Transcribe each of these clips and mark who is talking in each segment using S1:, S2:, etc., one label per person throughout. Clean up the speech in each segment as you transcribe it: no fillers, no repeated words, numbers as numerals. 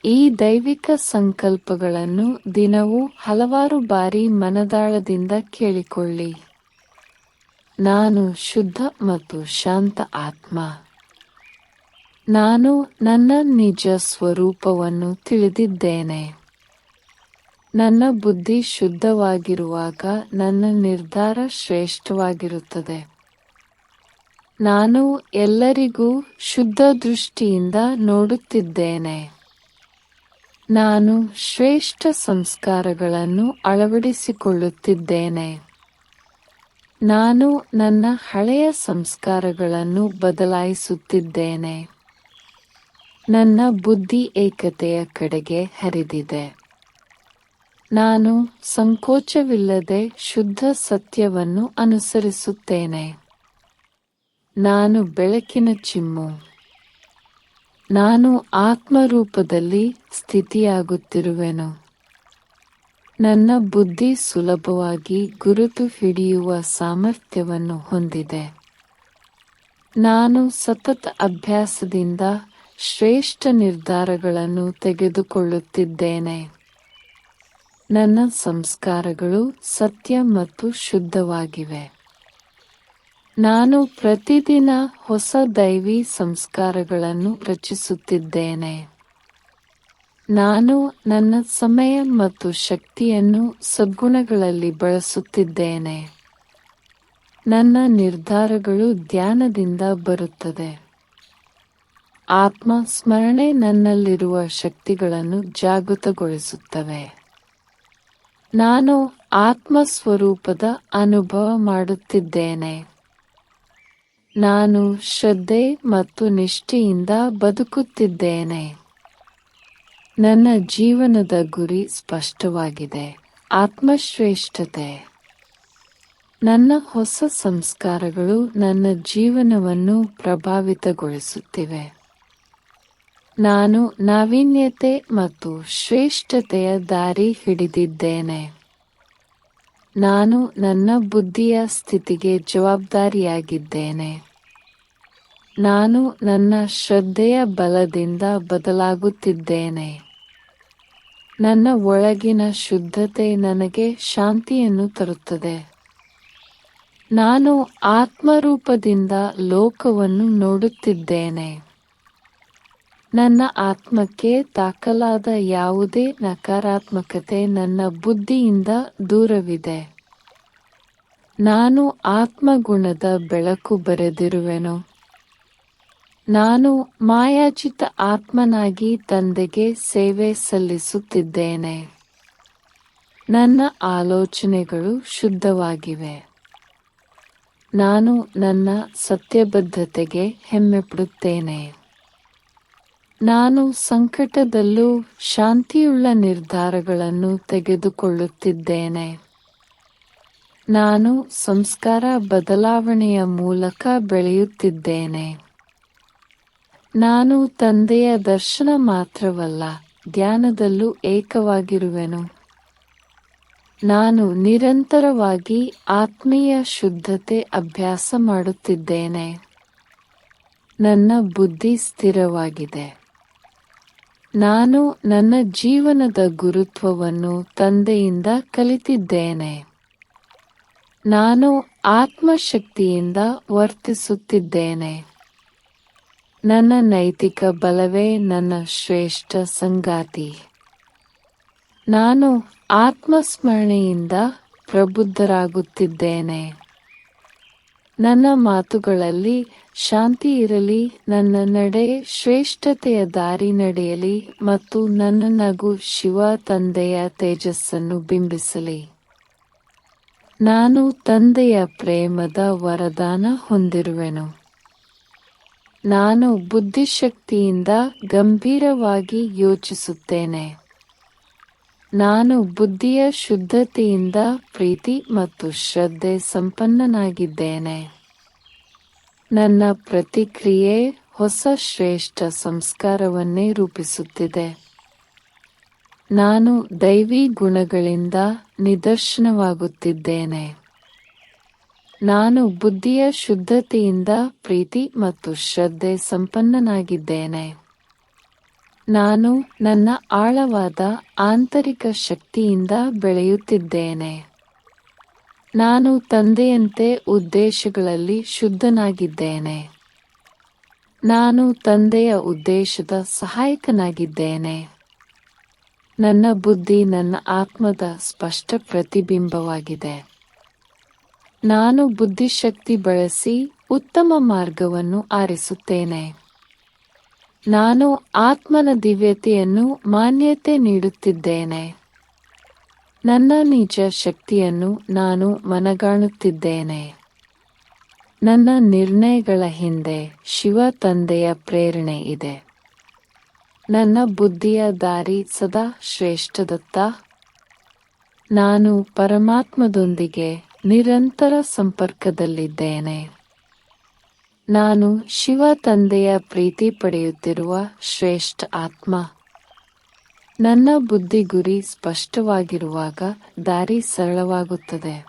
S1: ಈ ದೈವಿಕ ಸಂಕಲ್ಪಗಳನ್ನು ದಿನವೂ ಹಲವಾರು ಬಾರಿ ಮನದಾಳದಿಂದ ಕೇಳಿಕೊಳ್ಳಿ. ನಾನು ಶುದ್ಧ ಮತ್ತು ಶಾಂತ ಆತ್ಮ. ನಾನು ನನ್ನ ನಿಜ ಸ್ವರೂಪವನ್ನು ತಿಳಿದಿದ್ದೇನೆ. ನನ್ನ ಬುದ್ಧಿ ಶುದ್ಧವಾಗಿರುವಾಗ ನನ್ನ ನಿರ್ಧಾರ ಶ್ರೇಷ್ಠವಾಗಿರುತ್ತದೆ. ನಾನು ಎಲ್ಲರಿಗೂ ಶುದ್ಧ ದೃಷ್ಟಿಯಿಂದ ನೋಡುತ್ತಿದ್ದೇನೆ. ನಾನು ಶ್ರೇಷ್ಠ ಸಂಸ್ಕಾರಗಳನ್ನು ಅಳವಡಿಸಿಕೊಳ್ಳುತ್ತಿದ್ದೇನೆ. ನಾನು ನನ್ನ ಹಳೆಯ ಸಂಸ್ಕಾರಗಳನ್ನು ಬದಲಾಯಿಸುತ್ತಿದ್ದೇನೆ. ನನ್ನ ಬುದ್ಧಿ ಏಕತೆಯ ಕಡೆಗೆ ಹರಿದಿದೆ. ನಾನು ಸಂಕೋಚವಿಲ್ಲದೆ ಶುದ್ಧ ಸತ್ಯವನ್ನು ಅನುಸರಿಸುತ್ತೇನೆ. ನಾನು ಬೆಳಕಿನ ಚಿಮ್ಮು. ನಾನು ಆತ್ಮರೂಪದಲ್ಲಿ ಸ್ಥಿತಿಯಾಗುತ್ತಿರುವೆನು. ನನ್ನ ಬುದ್ಧಿ ಸುಲಭವಾಗಿ ಗುರುತು ಹಿಡಿಯುವ ಸಾಮರ್ಥ್ಯವನ್ನು ಹೊಂದಿದೆ. ನಾನು ಸತತ ಅಭ್ಯಾಸದಿಂದ ಶ್ರೇಷ್ಠ ನಿರ್ಧಾರಗಳನ್ನು ತೆಗೆದುಕೊಳ್ಳುತ್ತಿದ್ದೇನೆ. ನನ್ನ ಸಂಸ್ಕಾರಗಳು ಸತ್ಯ ಮತ್ತು ಶುದ್ಧವಾಗಿವೆ. ನಾನು ಪ್ರತಿದಿನ ಹೊಸ ದೈವಿ ಸಂಸ್ಕಾರಗಳನ್ನು ರಚಿಸುತ್ತಿದ್ದೇನೆ. ನಾನು ನನ್ನ ಸಮಯ ಮತ್ತು ಶಕ್ತಿಯನ್ನು ಸದ್ಗುಣಗಳಲ್ಲಿ ಬಳಸುತ್ತಿದ್ದೇನೆ. ನನ್ನ ನಿರ್ಧಾರಗಳು ಧ್ಯಾನದಿಂದ ಬರುತ್ತದೆ. ಆತ್ಮ ಸ್ಮರಣೆ ನನ್ನಲ್ಲಿರುವ ಶಕ್ತಿಗಳನ್ನು ಜಾಗೃತಗೊಳಿಸುತ್ತವೆ. ನಾನು ಆತ್ಮಸ್ವರೂಪದ ಅನುಭವ ಮಾಡುತ್ತಿದ್ದೇನೆ. ನಾನು ಶ್ರದ್ಧೆ ಮತ್ತು ನಿಷ್ಠೆಯಿಂದ ಬದುಕುತ್ತಿದ್ದೇನೆ. ನನ್ನ ಜೀವನದ ಗುರಿ ಸ್ಪಷ್ಟವಾಗಿದೆ. ಆತ್ಮಶ್ರೇಷ್ಠತೆ. ನನ್ನ ಹೊಸ ಸಂಸ್ಕಾರಗಳು ನನ್ನ ಜೀವನವನ್ನು ಪ್ರಭಾವಿತಗೊಳಿಸುತ್ತಿವೆ. ನಾನು ನಾವೀನ್ಯತೆ ಮತ್ತು ಶ್ರೇಷ್ಠತೆಯ ದಾರಿ ಹಿಡಿದಿದ್ದೇನೆ. ನಾನು ನನ್ನ ಬುದ್ಧಿಯ ಸ್ಥಿತಿಗೆ ಜವಾಬ್ದಾರಿಯಾಗಿದ್ದೇನೆ. ನಾನು ನನ್ನ ಶ್ರದ್ಧೆಯ ಬಲದಿಂದ ಬದಲಾಗುತ್ತಿದ್ದೇನೆ. ನನ್ನ ಒಳಗಿನ ಶುದ್ಧತೆ ನನಗೆ ಶಾಂತಿಯನ್ನು ತರುತ್ತದೆ. ನಾನು ಆತ್ಮರೂಪದಿಂದ ಲೋಕವನ್ನು ನೋಡುತ್ತಿದ್ದೇನೆ. ನನ್ನ ಆತ್ಮಕ್ಕೆ ತಾಕಲಾದ ಯಾವುದೇ ನಕಾರಾತ್ಮಕತೆ ನನ್ನ ಬುದ್ಧಿಯಿಂದ ದೂರವಿದೆ. ನಾನು ಆತ್ಮಗುಣದ ಬೆಳಕು ಬರೆದಿರುವೆನು. ನಾನು ಮಾಯಾಜಿತ ಆತ್ಮನಾಗಿ ತಂದೆಗೆ ಸೇವೆ ಸಲ್ಲಿಸುತ್ತಿದ್ದೇನೆ. ನನ್ನ ಆಲೋಚನೆಗಳು ಶುದ್ಧವಾಗಿವೆ. ನಾನು ನನ್ನ ಸತ್ಯಬದ್ಧತೆಗೆ ಹೆಮ್ಮೆಪಡುತ್ತೇನೆ. ನಾನು ಸಂಕಟದಲ್ಲೂ ಶಾಂತಿಯುಳ್ಳ ನಿರ್ಧಾರಗಳನ್ನು ತೆಗೆದುಕೊಳ್ಳುತ್ತಿದ್ದೇನೆ. ನಾನು ಸಂಸ್ಕಾರ ಬದಲಾವಣೆಯ ಮೂಲಕ ಬೆಳೆಯುತ್ತಿದ್ದೇನೆ. ನಾನು ತಂದೆಯ ದರ್ಶನ ಮಾತ್ರವಲ್ಲ, ಧ್ಯಾನದಲ್ಲೂ ಏಕವಾಗಿರುವೆನು. ನಾನು ನಿರಂತರವಾಗಿ ಆತ್ಮೀಯ ಶುದ್ಧತೆ ಅಭ್ಯಾಸ ಮಾಡುತ್ತಿದ್ದೇನೆ. ನನ್ನ ಬುದ್ಧಿ ಸ್ಥಿರವಾಗಿದೆ. ನಾನು ನನ್ನ ಜೀವನದ ಗುರುತ್ವವನ್ನು ತಂದೆಯಿಂದ ಕಲಿತಿದ್ದೇನೆ. ನಾನು ಆತ್ಮಶಕ್ತಿಯಿಂದ ವರ್ತಿಸುತ್ತಿದ್ದೇನೆ. ನನ್ನ ನೈತಿಕ ಬಲವೇ ನನ್ನ ಶ್ರೇಷ್ಠ ಸಂಗಾತಿ. ನಾನು ಆತ್ಮಸ್ಮರಣೆಯಿಂದ ಪ್ರಬುದ್ಧರಾಗುತ್ತಿದ್ದೇನೆ. ನನ್ನ ಮಾತುಗಳಲ್ಲಿ ಶಾಂತಿ ಇರಲಿ, ನನ್ನ ನಡೆ ಶ್ರೇಷ್ಠತೆಯ ದಾರಿ ನಡೆಯಲಿ ಮತ್ತು ನನ್ನ ನಗು ಶಿವ ತಂದೆಯ ತೇಜಸ್ಸನ್ನು ಬಿಂಬಿಸಲಿ. ನಾನು ತಂದೆಯ ಪ್ರೇಮದ ವರದಾನ ಹೊಂದಿರುವೆನು. ನಾನು ಬುದ್ಧಿಶಕ್ತಿಯಿಂದ ಗಂಭೀರವಾಗಿ ಯೋಚಿಸುತ್ತೇನೆ. ನಾನು ಬುದ್ಧಿಯ ಶುದ್ಧತೆಯಿಂದ ಪ್ರೀತಿ ಮತ್ತು ಶ್ರದ್ಧೆ ಸಂಪನ್ನನಾಗಿದ್ದೇನೆ. ನನ್ನ ಪ್ರತಿಕ್ರಿಯೆ ಹೊಸ ಶ್ರೇಷ್ಠ ಸಂಸ್ಕಾರವನ್ನೇ ರೂಪಿಸುತ್ತಿದೆ. ನಾನು ದೈವಿ ಗುಣಗಳಿಂದ ನಿದರ್ಶನವಾಗುತ್ತಿದ್ದೇನೆ. ನಾನು ಬುದ್ಧಿಯ ಶುದ್ಧತೆಯಿಂದ ಪ್ರೀತಿ ಮತ್ತು ಶ್ರದ್ಧೆ ಸಂಪನ್ನನಾಗಿದ್ದೇನೆ. ನಾನು ನನ್ನ ಆಳವಾದ ಆಂತರಿಕ ಶಕ್ತಿಯಿಂದ ಬೆಳೆಯುತ್ತಿದ್ದೇನೆ. ನಾನು ತಂದೆಯಂತೆ ಉದ್ದೇಶಗಳಲ್ಲಿ ಶುದ್ಧನಾಗಿದ್ದೇನೆ. ನಾನು ತಂದೆಯ ಉದ್ದೇಶದ ಸಹಾಯಕನಾಗಿದ್ದೇನೆ. ನನ್ನ ಬುದ್ಧಿ ನನ್ನ ಆತ್ಮದ ಸ್ಪಷ್ಟ ಪ್ರತಿಬಿಂಬವಾಗಿದೆ. ನಾನು ಬುದ್ಧಿಶಕ್ತಿ ಬಳಸಿ ಉತ್ತಮ ಮಾರ್ಗವನ್ನು ಆರಿಸುತ್ತೇನೆ. ನಾನು ಆತ್ಮನ ದಿವ್ಯತೆಯನ್ನು ಮಾನ್ಯತೆ ನೀಡುತ್ತಿದ್ದೇನೆ. ನನ್ನ ನಿಜ ಶಕ್ತಿಯನ್ನು ನಾನು ಮನಗಾಣುತ್ತಿದ್ದೇನೆ. ನನ್ನ ನಿರ್ಣಯಗಳ ಹಿಂದೆ ಶಿವ ತಂದೆಯ ಪ್ರೇರಣೆ ಇದೆ. ನನ್ನ ಬುದ್ಧಿಯ ದಾರಿ ಸದಾ ಶ್ರೇಷ್ಠದತ್ತ. ನಾನು ಪರಮಾತ್ಮದೊಂದಿಗೆ ನಿರಂತರ ಸಂಪರ್ಕದಲ್ಲಿದ್ದೇನೆ. ನಾನು ಶಿವ ತಂದೆಯ ಪ್ರೀತಿ ಪಡೆಯುತ್ತಿರುವ ಶ್ರೇಷ್ಠ ಆತ್ಮ. ನನ್ನ ಬುದ್ಧಿ ಗುರಿ ಸ್ಪಷ್ಟವಾಗಿರುವಾಗ ದಾರಿ ಸರಳವಾಗುತ್ತದೆ.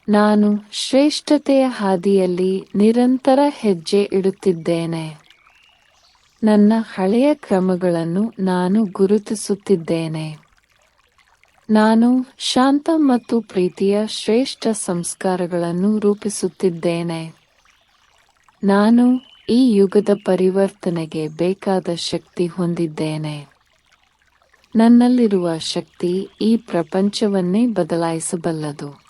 S1: ನಾನು ಶ್ರೇಷ್ಠತೆಯ ಹಾದಿಯಲ್ಲಿ ನಿರಂತರ ಹೆಜ್ಜೆ ಇಡುತ್ತಿದ್ದೇನೆ. ನನ್ನ ಹಳೆಯ ಕ್ರಮಗಳನ್ನು ನಾನು ಗುರುತಿಸುತ್ತಿದ್ದೇನೆ. ನಾನು ಶಾಂತ ಮತ್ತು ಪ್ರೀತಿಯ ಶ್ರೇಷ್ಠ ಸಂಸ್ಕಾರಗಳನ್ನು ರೂಪಿಸುತ್ತಿದ್ದೇನೆ. ನಾನು ಈ ಯುಗದ ಪರಿವರ್ತನೆಗೆ ಬೇಕಾದ ಶಕ್ತಿ ಹೊಂದಿದ್ದೇನೆ. ನನ್ನಲ್ಲಿರುವ ಶಕ್ತಿ ಈ ಪ್ರಪಂಚವನ್ನೇ ಬದಲಾಯಿಸಬಲ್ಲದು.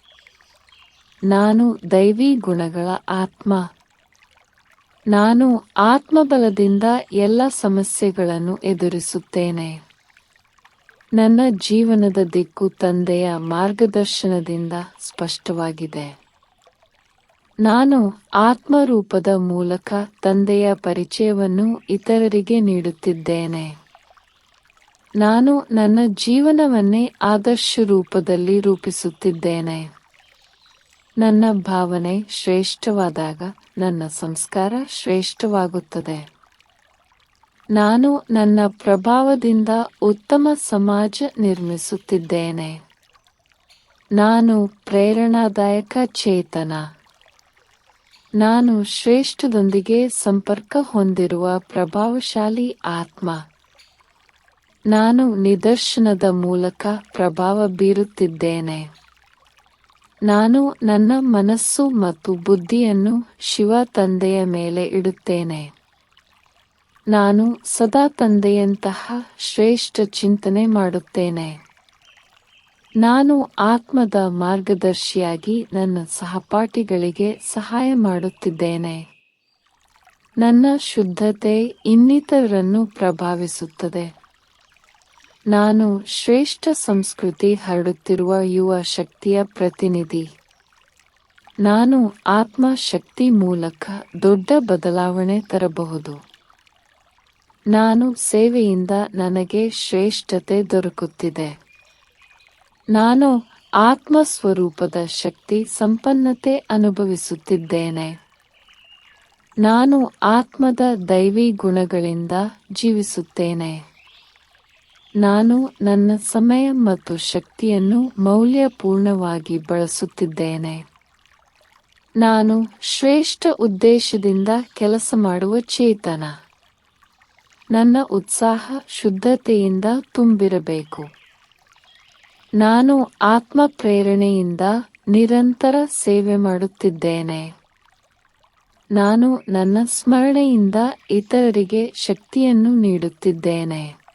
S1: ನಾನು ದೈವಿ ಗುಣಗಳ ಆತ್ಮ. ನಾನು ಆತ್ಮಬಲದಿಂದ ಎಲ್ಲ ಸಮಸ್ಯೆಗಳನ್ನು ಎದುರಿಸುತ್ತೇನೆ. ನನ್ನ ಜೀವನದ ದಿಕ್ಕು ತಂದೆಯ ಮಾರ್ಗದರ್ಶನದಿಂದ ಸ್ಪಷ್ಟವಾಗಿದೆ. ನಾನು ಆತ್ಮರೂಪದ ಮೂಲಕ ತಂದೆಯ ಪರಿಚಯವನ್ನು ಇತರರಿಗೆ ನೀಡುತ್ತಿದ್ದೇನೆ. ನಾನು ನನ್ನ ಜೀವನವನ್ನೇ ಆದರ್ಶ ರೂಪದಲ್ಲಿ ರೂಪಿಸುತ್ತಿದ್ದೇನೆ. ನನ್ನ ಭಾವನೆ ಶ್ರೇಷ್ಠವಾದಾಗ ನನ್ನ ಸಂಸ್ಕಾರ ಶ್ರೇಷ್ಠವಾಗುತ್ತದೆ. ನಾನು ನನ್ನ ಪ್ರಭಾವದಿಂದ ಉತ್ತಮ ಸಮಾಜ ನಿರ್ಮಿಸುತ್ತಿದ್ದೇನೆ. ನಾನು ಪ್ರೇರಣಾದಾಯಕ ಚೇತನ. ನಾನು ಶ್ರೇಷ್ಠದೊಂದಿಗೆ ಸಂಪರ್ಕ ಹೊಂದಿರುವ ಪ್ರಭಾವಶಾಲಿ ಆತ್ಮ. ನಾನು ನಿದರ್ಶನದ ಮೂಲಕ ಪ್ರಭಾವ ಬೀರುತ್ತಿದ್ದೇನೆ. ನಾನು ನನ್ನ ಮನಸ್ಸು ಮತ್ತು ಬುದ್ಧಿಯನ್ನು ಶಿವ ತಂದೆಯ ಮೇಲೆ ಇಡುತ್ತೇನೆ. ನಾನು ಸದಾ ತಂದೆಯಂತಹ ಶ್ರೇಷ್ಠ ಚಿಂತನೆ ಮಾಡುತ್ತೇನೆ. ನಾನು ಆತ್ಮದ ಮಾರ್ಗದರ್ಶಿಯಾಗಿ ನನ್ನ ಸಹಪಾಠಿಗಳಿಗೆ ಸಹಾಯ ಮಾಡುತ್ತಿದ್ದೇನೆ. ನನ್ನ ಶುದ್ಧತೆ ಇನ್ನಿತರರನ್ನು ಪ್ರಭಾವಿಸುತ್ತದೆ. ನಾನು ಶ್ರೇಷ್ಠ ಸಂಸ್ಕೃತಿ ಹರಡುತ್ತಿರುವ ಯುವ ಶಕ್ತಿಯ ಪ್ರತಿನಿಧಿ. ನಾನು ಆತ್ಮ ಶಕ್ತಿ ಮೂಲಕ ದೊಡ್ಡ ಬದಲಾವಣೆ ತರಬಹುದು. ನಾನು ಸೇವೆಯಿಂದ ನನಗೆ ಶ್ರೇಷ್ಠತೆ ದೊರಕುತ್ತಿದೆ. ನಾನು ಆತ್ಮ ಸ್ವರೂಪದ ಶಕ್ತಿ ಸಂಪನ್ನತೆ ಅನುಭವಿಸುತ್ತಿದ್ದೇನೆ. ನಾನು ಆತ್ಮದ ದೈವಿ ಗುಣಗಳಿಂದ ಜೀವಿಸುತ್ತೇನೆ. ನಾನು ನನ್ನ ಸಮಯ ಮತ್ತು ಶಕ್ತಿಯನ್ನು ಮೌಲ್ಯಪೂರ್ಣವಾಗಿ ಬಳಸುತ್ತಿದ್ದೇನೆ. ನಾನು ಶ್ರೇಷ್ಠ ಉದ್ದೇಶದಿಂದ ಕೆಲಸ ಮಾಡುವ ಚೇತನ. ನನ್ನ ಉತ್ಸಾಹ ಶುದ್ಧತೆಯಿಂದ ತುಂಬಿರಬೇಕು. ನಾನು ಆತ್ಮ ಪ್ರೇರಣೆಯಿಂದ ನಿರಂತರ ಸೇವೆ ಮಾಡುತ್ತಿದ್ದೇನೆ. ನಾನು ನನ್ನ ಸ್ಮರಣೆಯಿಂದ ಇತರರಿಗೆ ಶಕ್ತಿಯನ್ನು ನೀಡುತ್ತಿದ್ದೇನೆ.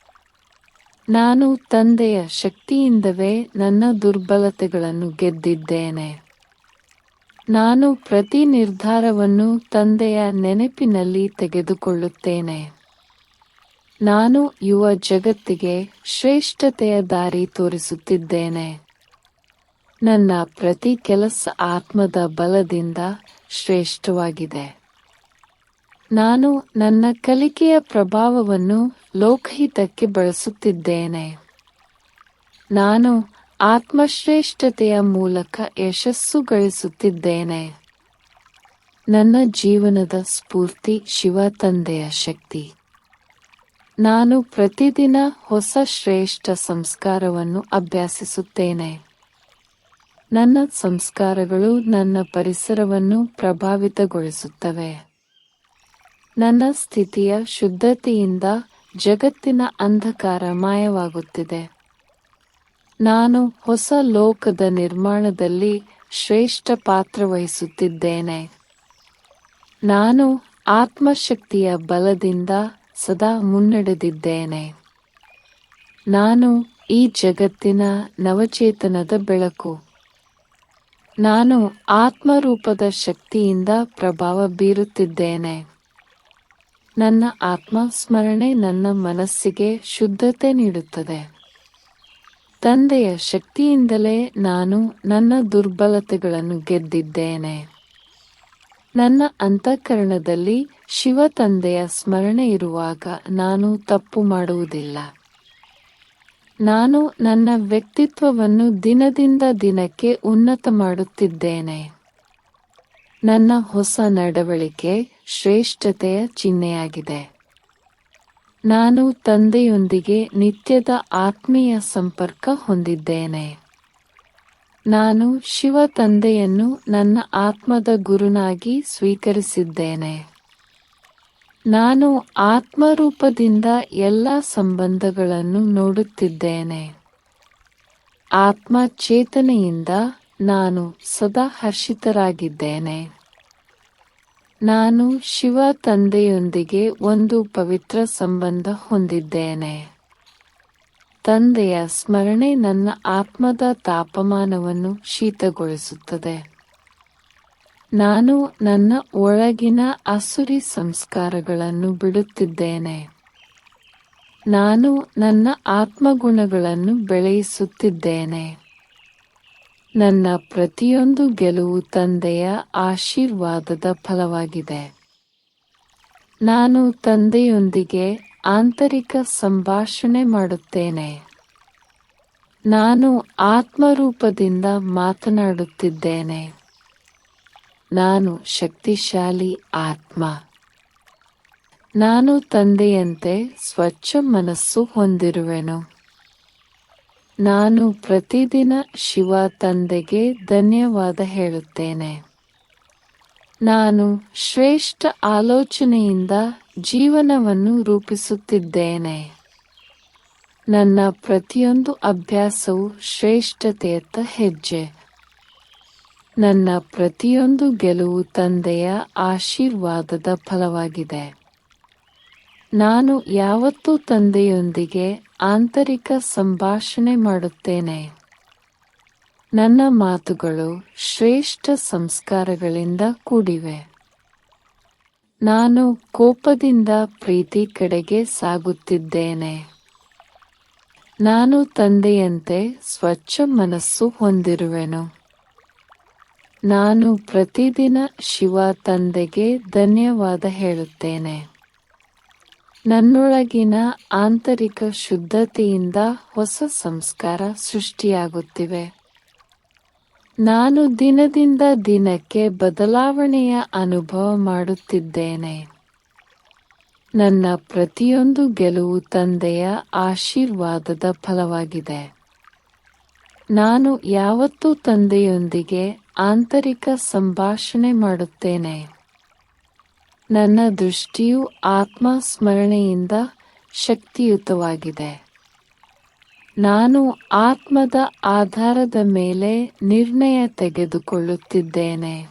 S1: ನಾನು ತಂದೆಯ ಶಕ್ತಿಯಿಂದವೇ ನನ್ನ ದುರ್ಬಲತೆಗಳನ್ನು ಗೆದ್ದಿದ್ದೇನೆ. ನಾನು ಪ್ರತಿ ನಿರ್ಧಾರವನ್ನು ತಂದೆಯ ನೆನಪಿನಲ್ಲಿ ತೆಗೆದುಕೊಳ್ಳುತ್ತೇನೆ. ನಾನು ಯುವ ಜಗತ್ತಿಗೆ ಶ್ರೇಷ್ಠತೆಯ ದಾರಿ ತೋರಿಸುತ್ತಿದ್ದೇನೆ. ನನ್ನ ಪ್ರತಿ ಕೆಲಸ ಆತ್ಮದ ಬಲದಿಂದ ಶ್ರೇಷ್ಠವಾಗಿದೆ. ನಾನು ನನ್ನ ಕಲಿಕೆಯ ಪ್ರಭಾವವನ್ನು ಲೋಕಹಿತಕ್ಕೆ ಬಳಸುತ್ತಿದ್ದೇನೆ. ನಾನು ಆತ್ಮಶ್ರೇಷ್ಠತೆಯ ಮೂಲಕ ಯಶಸ್ಸು ಗಳಿಸುತ್ತಿದ್ದೇನೆ. ನನ್ನ ಜೀವನದ ಸ್ಫೂರ್ತಿ ಶಿವ ತಂದೆಯ ಶಕ್ತಿ. ನಾನು ಪ್ರತಿದಿನ ಹೊಸ ಶ್ರೇಷ್ಠ ಸಂಸ್ಕಾರವನ್ನು ಅಭ್ಯಾಸಿಸುತ್ತೇನೆ. ನನ್ನ ಸಂಸ್ಕಾರಗಳು ನನ್ನ ಪರಿಸರವನ್ನು ಪ್ರಭಾವಿತಗೊಳಿಸುತ್ತವೆ. ನನ್ನ ಸ್ಥಿತಿಯ ಶುದ್ಧತೆಯಿಂದ ಜಗತ್ತಿನ ಅಂಧಕಾರ ಮಾಯವಾಗುತ್ತಿದೆ. ನಾನು ಹೊಸ ಲೋಕದ ನಿರ್ಮಾಣದಲ್ಲಿ ಶ್ರೇಷ್ಠ ಪಾತ್ರ ವಹಿಸುತ್ತಿದ್ದೇನೆ. ನಾನು ಆತ್ಮಶಕ್ತಿಯ ಬಲದಿಂದ ಸದಾ ಮುನ್ನಡೆದಿದ್ದೇನೆ. ನಾನು ಈ ಜಗತ್ತಿನ ನವಚೇತನದ ಬೆಳಕು. ನಾನು ಆತ್ಮರೂಪದ ಶಕ್ತಿಯಿಂದ ಪ್ರಭಾವ ಬೀರುತ್ತಿದ್ದೇನೆ. ನನ್ನ ಆತ್ಮ ಸ್ಮರಣೆ ನನ್ನ ಮನಸ್ಸಿಗೆ ಶುದ್ಧತೆ ನೀಡುತ್ತದೆ. ತಂದೆಯ ಶಕ್ತಿಯಿಂದಲೇ ನಾನು ನನ್ನ ದುರ್ಬಲತೆಗಳನ್ನು ಗೆದ್ದಿದ್ದೇನೆ. ನನ್ನ ಅಂತಃಕರಣದಲ್ಲಿ ಶಿವ ತಂದೆಯ ಸ್ಮರಣೆ ಇರುವಾಗ ನಾನು ತಪ್ಪು ಮಾಡುವುದಿಲ್ಲ. ನಾನು ನನ್ನ ವ್ಯಕ್ತಿತ್ವವನ್ನು ದಿನದಿಂದ ದಿನಕ್ಕೆ ಉನ್ನತ ಮಾಡುತ್ತಿದ್ದೇನೆ. ನನ್ನ ಹೊಸ ನಡವಳಿಕೆ ಶ್ರೇಷ್ಠತೆಯ ಚಿಹ್ನೆಯಾಗಿದೆ. ನಾನು ತಂದೆಯೊಂದಿಗೆ ನಿತ್ಯದ ಆತ್ಮೀಯ ಸಂಪರ್ಕ ಹೊಂದಿದ್ದೇನೆ. ನಾನು ಶಿವ ತಂದೆಯನ್ನು ನನ್ನ ಆತ್ಮದ ಗುರುನಾಗಿ ಸ್ವೀಕರಿಸಿದ್ದೇನೆ. ನಾನು ಆತ್ಮರೂಪದಿಂದ ಎಲ್ಲ ಸಂಬಂಧಗಳನ್ನು ನೋಡುತ್ತಿದ್ದೇನೆ. ಆತ್ಮ ಚೇತನೆಯಿಂದ ನಾನು ಸದಾ ಹರ್ಷಿತರಾಗಿದ್ದೇನೆ. ನಾನು ಶಿವ ತಂದೆಯೊಂದಿಗೆ ಒಂದು ಪವಿತ್ರ ಸಂಬಂಧ ಹೊಂದಿದ್ದೇನೆ. ತಂದೆಯ ಸ್ಮರಣೆ ನನ್ನ ಆತ್ಮದ ತಾಪಮಾನವನ್ನು ಶೀತಗೊಳಿಸುತ್ತದೆ. ನಾನು ನನ್ನ ಒಳಗಿನ ಅಸುರಿ ಸಂಸ್ಕಾರಗಳನ್ನು ಬಿಡುತ್ತಿದ್ದೇನೆ. ನಾನು ನನ್ನ ಆತ್ಮಗುಣಗಳನ್ನು ಬೆಳೆಸುತ್ತಿದ್ದೇನೆ. ನನ್ನ ಪ್ರತಿಯೊಂದು ಗೆಲುವು ತಂದೆಯ ಆಶೀರ್ವಾದದ ಫಲವಾಗಿದೆ. ನಾನು ತಂದೆಯೊಂದಿಗೆ ಆಂತರಿಕ ಸಂಭಾಷಣೆ ಮಾಡುತ್ತೇನೆ. ನಾನು ಆತ್ಮರೂಪದಿಂದ ಮಾತನಾಡುತ್ತಿದ್ದೇನೆ. ನಾನು ಶಕ್ತಿಶಾಲಿ ಆತ್ಮ. ನಾನು ತಂದೆಯಂತೆ ಸ್ವಚ್ಛ ಮನಸ್ಸು ಹೊಂದಿರುವೆನು. ನಾನು ಪ್ರತಿದಿನ ಶಿವ ತಂದೆಗೆ ಧನ್ಯವಾದ ಹೇಳುತ್ತೇನೆ. ನಾನು ಶ್ರೇಷ್ಠ ಆಲೋಚನೆಯಿಂದ ಜೀವನವನ್ನು ರೂಪಿಸುತ್ತಿದ್ದೇನೆ. ನನ್ನ ಪ್ರತಿಯೊಂದು ಅಭ್ಯಾಸವು ಶ್ರೇಷ್ಠತೆಯತ್ತ ಹೆಜ್ಜೆ. ನನ್ನ ಪ್ರತಿಯೊಂದು ಗೆಲುವು ತಂದೆಯ ಆಶೀರ್ವಾದದ ಫಲವಾಗಿದೆ. ನಾನು ಯಾವತ್ತೂ ತಂದೆಯೊಂದಿಗೆ ಆಂತರಿಕ ಸಂಭಾಷಣೆ ಮಾಡುತ್ತೇನೆ. ನನ್ನ ಮಾತುಗಳು ಶ್ರೇಷ್ಠ ಸಂಸ್ಕಾರಗಳಿಂದ ಕೂಡಿವೆ. ನಾನು ಕೋಪದಿಂದ ಪ್ರೀತಿ ಕಡೆಗೆ ಸಾಗುತ್ತಿದ್ದೇನೆ. ನಾನು ತಂದೆಯಂತೆ ಸ್ವಚ್ಛ ಮನಸ್ಸು ಹೊಂದಿರುವೆನು. ನಾನು ಪ್ರತಿದಿನ ಶಿವ ತಂದೆಗೆ ಧನ್ಯವಾದ ಹೇಳುತ್ತೇನೆ. ನನ್ನೊಳಗಿನ ಆಂತರಿಕ ಶುದ್ಧತೆಯಿಂದ ಹೊಸ ಸಂಸ್ಕಾರ ಸೃಷ್ಟಿಯಾಗುತ್ತಿವೆ. ನಾನು ದಿನದಿಂದ ದಿನಕ್ಕೆ ಬದಲಾವಣೆಯ ಅನುಭವ ಮಾಡುತ್ತಿದ್ದೇನೆ. ನನ್ನ ಪ್ರತಿಯೊಂದು ಗೆಲುವು ತಂದೆಯ ಆಶೀರ್ವಾದದ ಫಲವಾಗಿದೆ. ನಾನು ಯಾವತ್ತೂ ತಂದೆಯೊಂದಿಗೆ ಆಂತರಿಕ ಸಂಭಾಷಣೆ ಮಾಡುತ್ತೇನೆ. ನನ್ನ ದೃಷ್ಟಿಯು ಆತ್ಮ ಸ್ಮರಣೆಯಿಂದ ಶಕ್ತಿಯುತವಾಗಿದೆ. ನಾನು ಆತ್ಮದ ಆಧಾರದ ಮೇಲೆ ನಿರ್ಣಯ ತೆಗೆದುಕೊಳ್ಳುತ್ತಿದ್ದೇನೆ.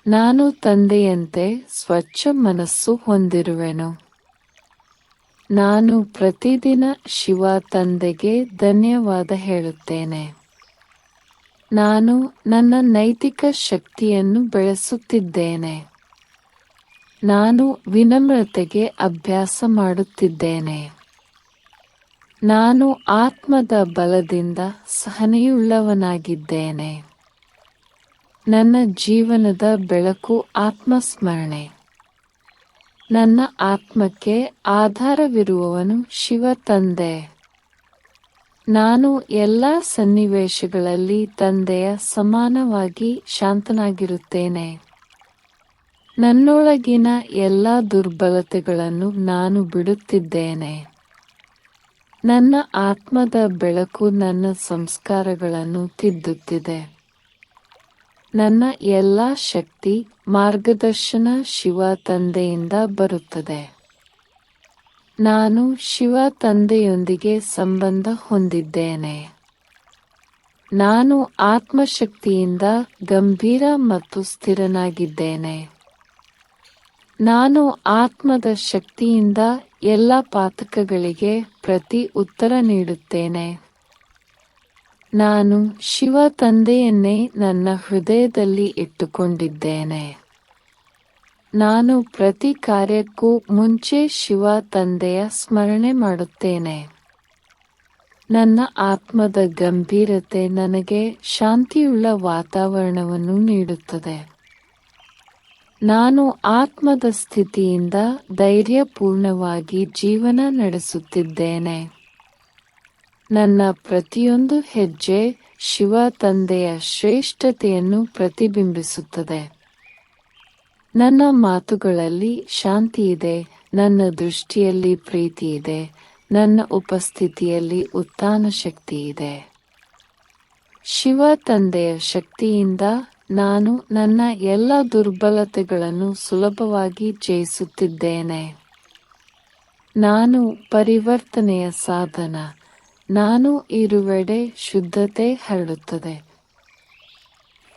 S1: ನಾನು ತಂದೆಯಂತೆ ಸ್ವಚ್ಛ ಮನಸ್ಸು ಹೊಂದಿರುವೆನು. ನಾನು ಪ್ರತಿದಿನ ಶಿವ ತಂದೆಗೆ ಧನ್ಯವಾದ ಹೇಳುತ್ತೇನೆ. ನಾನು ನನ್ನ ನೈತಿಕ ಶಕ್ತಿಯನ್ನು ಬೆಳೆಸುತ್ತಿದ್ದೇನೆ. ನಾನು ವಿನಮ್ರತೆಗೆ ಅಭ್ಯಾಸ ಮಾಡುತ್ತಿದ್ದೇನೆ. ನಾನು ಆತ್ಮದ ಬಲದಿಂದ ಸಹನೆಯುಳ್ಳವನಾಗಿದ್ದೇನೆ. ನನ್ನ ಜೀವನದ ಬೆಳಕು ಆತ್ಮಸ್ಮರಣೆ. ನನ್ನ ಆತ್ಮಕ್ಕೆ ಆಧಾರವಿರುವವನು ಶಿವ ತಂದೆ. ನಾನು ಎಲ್ಲ ಸನ್ನಿವೇಶಗಳಲ್ಲಿ ತಂದೆಯ ಸಮಾನವಾಗಿ ಶಾಂತನಾಗಿರುತ್ತೇನೆ. ನನ್ನೊಳಗಿನ ಎಲ್ಲ ದುರ್ಬಲತೆಗಳನ್ನು ನಾನು ಬಿಡುತ್ತಿದ್ದೇನೆ. ನನ್ನ ಆತ್ಮದ ಬೆಳಕು ನನ್ನ ಸಂಸ್ಕಾರಗಳನ್ನು ತಿದ್ದುತ್ತಿದೆ. ನನ್ನ ಎಲ್ಲ ಶಕ್ತಿ ಮಾರ್ಗದರ್ಶನ ಶಿವ ತಂದೆಯಿಂದ ಬರುತ್ತದೆ. ನಾನು ಶಿವ ತಂದೆಯೊಂದಿಗೆ ಸಂಬಂಧ ಹೊಂದಿದ್ದೇನೆ. ನಾನು ಆತ್ಮಶಕ್ತಿಯಿಂದ ಗಂಭೀರ ಮತ್ತು ಸ್ಥಿರನಾಗಿದ್ದೇನೆ. ನಾನು ಆತ್ಮದ ಶಕ್ತಿಯಿಂದ ಎಲ್ಲ ಪಾತಕಗಳಿಗೆ ಪ್ರತಿ ಉತ್ತರ ನೀಡುತ್ತೇನೆ. ನಾನು ಶಿವ ತಂದೆಯನ್ನೇ ನನ್ನ ಹೃದಯದಲ್ಲಿ ಇಟ್ಟುಕೊಂಡಿದ್ದೇನೆ. ನಾನು ಪ್ರತಿ ಕಾರ್ಯಕ್ಕೂ ಮುಂಚೆ ಶಿವ ತಂದೆಯ ಸ್ಮರಣೆ ಮಾಡುತ್ತೇನೆ. ನನ್ನ ಆತ್ಮದ ಗಂಭೀರತೆ ನನಗೆ ಶಾಂತಿಯುಳ್ಳ ವಾತಾವರಣವನ್ನು ನೀಡುತ್ತದೆ. ನಾನು ಆತ್ಮದ ಸ್ಥಿತಿಯಿಂದ ಧೈರ್ಯಪೂರ್ಣವಾಗಿ ಜೀವನ ನಡೆಸುತ್ತಿದ್ದೇನೆ. ನನ್ನ ಪ್ರತಿಯೊಂದು ಹೆಜ್ಜೆ ಶಿವ ತಂದೆಯ ಶ್ರೇಷ್ಠತೆಯನ್ನು ಪ್ರತಿಬಿಂಬಿಸುತ್ತದೆ. ನನ್ನ ಮಾತುಗಳಲ್ಲಿ ಶಾಂತಿಯಿದೆ, ನನ್ನ ದೃಷ್ಟಿಯಲ್ಲಿ ಪ್ರೀತಿಯಿದೆ, ನನ್ನ ಉಪಸ್ಥಿತಿಯಲ್ಲಿ ಉತ್ಥಾನ ಶಕ್ತಿಯಿದೆ. ಶಿವ ತಂದೆಯ ಶಕ್ತಿಯಿಂದ ನಾನು ನನ್ನ ಎಲ್ಲ ದುರ್ಬಲತೆಗಳನ್ನು ಸುಲಭವಾಗಿ ಜಯಿಸುತ್ತಿದ್ದೇನೆ. ನಾನು ಪರಿವರ್ತನೆಯ ಸಾಧನ. ನಾನು ಇರುವೆಡೆ ಶುದ್ಧತೆ ಹರಡುತ್ತದೆ.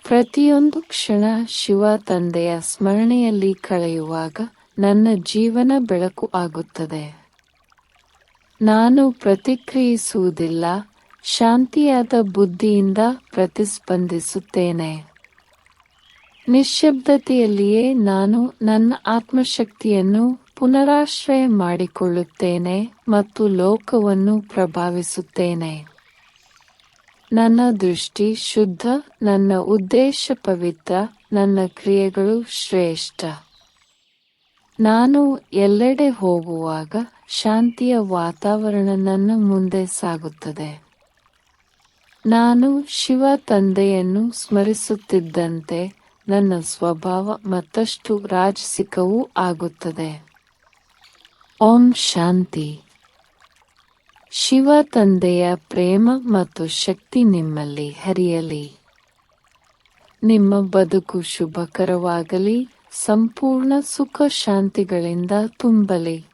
S1: ಪ್ರತಿಯೊಂದು ಕ್ಷಣ ಶಿವ ತಂದೆಯ ಸ್ಮರಣೆಯಲ್ಲಿ ಕಳೆಯುವಾಗ ನನ್ನ ಜೀವನ ಬೆಳಕು ಆಗುತ್ತದೆ. ನಾನು ಪ್ರತಿಕ್ರಿಯಿಸುವುದಿಲ್ಲ, ಶಾಂತಿಯಾದ ಬುದ್ಧಿಯಿಂದ ಪ್ರತಿಸ್ಪಂದಿಸುತ್ತೇನೆ. ನಿಶ್ಶಬ್ದತೆಯಲ್ಲಿಯೇ ನಾನು ನನ್ನ ಆತ್ಮಶಕ್ತಿಯನ್ನು ಪುನರಾಶ್ರಯ ಮಾಡಿಕೊಳ್ಳುತ್ತೇನೆ ಮತ್ತು ಲೋಕವನ್ನು ಪ್ರಭಾವಿಸುತ್ತೇನೆ. ನನ್ನ ದೃಷ್ಟಿ ಶುದ್ಧ, ನನ್ನ ಉದ್ದೇಶ ಪವಿತ್ರ, ನನ್ನ ಕ್ರಿಯೆಗಳು ಶ್ರೇಷ್ಠ. ನಾನು ಎಲ್ಲೆಡೆ ಹೋಗುವಾಗ ಶಾಂತಿಯ ವಾತಾವರಣ ನನ್ನ ಮುಂದೆ ಸಾಗುತ್ತದೆ. ನಾನು ಶಿವ ತಂದೆಯನ್ನು ಸ್ಮರಿಸುತ್ತಿದ್ದಂತೆ ನನ್ನ ಸ್ವಭಾವ ಮತ್ತಷ್ಟು ರಾಜಸಿಕವೂ ಆಗುತ್ತದೆ. ಓಂ ಶಾಂತಿ. ಶಿವ ತಂದೆಯ ಪ್ರೇಮ ಮತ್ತು ಶಕ್ತಿ ನಿಮ್ಮಲ್ಲಿ ಹರಿಯಲಿ. ನಿಮ್ಮ ಬದುಕು ಶುಭಕರವಾಗಲಿ, ಸಂಪೂರ್ಣ ಸುಖ ಶಾಂತಿಗಳಿಂದ ತುಂಬಲಿ.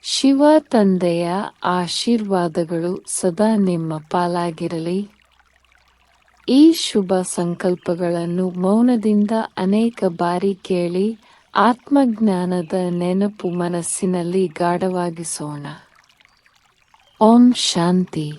S1: ಶಿವ ತಂದೆಯ ಆಶೀರ್ವಾದಗಳು ಸದಾ ನಿಮ್ಮ ಪಾಲಾಗಿರಲಿ. ಈ ಶುಭ ಸಂಕಲ್ಪಗಳನ್ನು ಮೌನದಿಂದ ಅನೇಕ ಬಾರಿ ಕೇಳಿ ಆತ್ಮಜ್ಞಾನದ ನೆನಪು ಮನಸ್ಸಿನಲ್ಲಿ ಗಾಢವಾಗಿಸೋಣ. ಓಂ ಶಾಂತಿ.